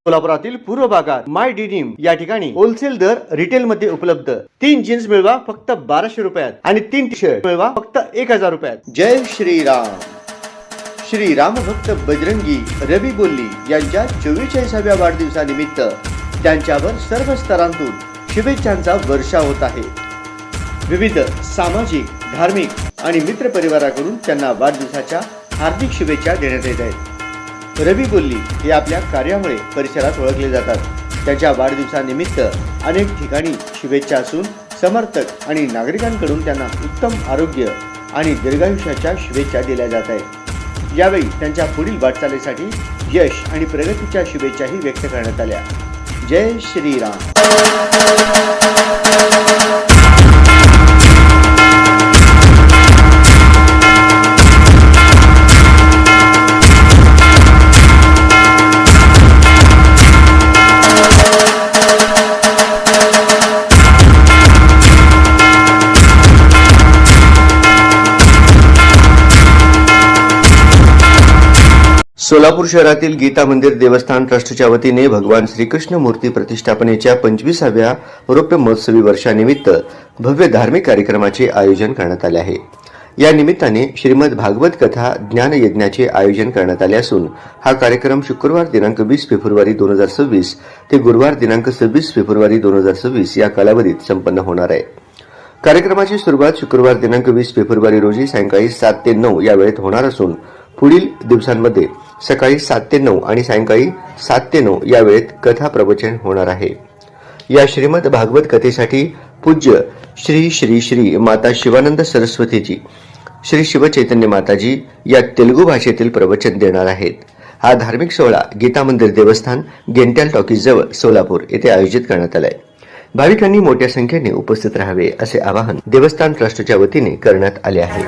सोलापुरातील पूर्व भागात माय डिनिम या ठिकाणी होलसेल दर रिटेल मध्ये उपलब्ध। 3 जीन्स मिळवा फक्त 1200 रुपयात आणि 3 टी शर्ट मिळवा फक्त 1000 रुपयात। जय श्रीराम। श्री राम भक्त बजरंगी रवी बोल्ली यांच्या 44व्या वाढदिवसानिमित्त त्यांच्यावर सर्व स्तरांतून शुभेच्छांचा वर्षाव होत आहे। विविध सामाजिक, धार्मिक आणि मित्र परिवाराकडून त्यांना वाढदिवसाच्या हार्दिक शुभेच्छा देण्यात येत आहेत। रवी बोल्ली हे आपल्या कार्यामुळे परिसरात ओळखले जातात। त्यांच्या वाढदिवसानिमित्त अनेक ठिकाणी शुभेच्छा असून समर्थक आणि नागरिकांकडून त्यांना उत्तम आरोग्य आणि दीर्घायुष्याच्या शुभेच्छा दिल्या जात आहेत। यावेळी त्यांच्या पुढील वाटचालीसाठी यश आणि प्रगतीच्या शुभेच्छाही व्यक्त करण्यात आल्या। जय श्रीराम। सोलापूर शहरातील गीता मंदिर देवस्थान ट्रस्टच्या वतीने भगवान श्रीकृष्ण मूर्ती प्रतिष्ठापनेच्या 25व्या रौप्य महोत्सवी वर्षानिमित्त भव्य धार्मिक कार्यक्रमाचे आयोजन करण्यात आले आहे। या निमित्ताने श्रीमद भागवत कथा ज्ञान यज्ञाचे आयोजन करण्यात आले असून हा कार्यक्रम शुक्रवार दिनांक 20 फेब्रुवारी 2026 ते गुरुवार दिनांक 26 फेब्रुवारी 2026 या कालावधीत संपन्न होणार आहे। कार्यक्रमाची सुरुवात शुक्रवार दिनांक 20 फेब्रुवारी रोजी सायंकाळी 7 ते 9 या वेळेत होणार असून पुढील दिवसांमध्ये सकाळी 7 ते 9 आणि सायंकाळी 7 ते 9 या वेळेत कथा प्रवचन होणार आहे। या श्रीमद भागवत कथेसाठी पूज्य श्री श्री श्री माता शिवानंद सरस्वतीजी श्री शिवचैतन्य माताजी या तेलुगू भाषेतील प्रवचन देणार आहेत। हा धार्मिक सोहळा गीता मंदिर देवस्थान गेंट्याल टॉकीज जवळ सोलापूर येथे आयोजित करण्यात आला आहे। भाविकांनी मोठ्या संख्येने उपस्थित राहावे असे आवाहन देवस्थान ट्रस्टच्या वतीने करण्यात आले आहे।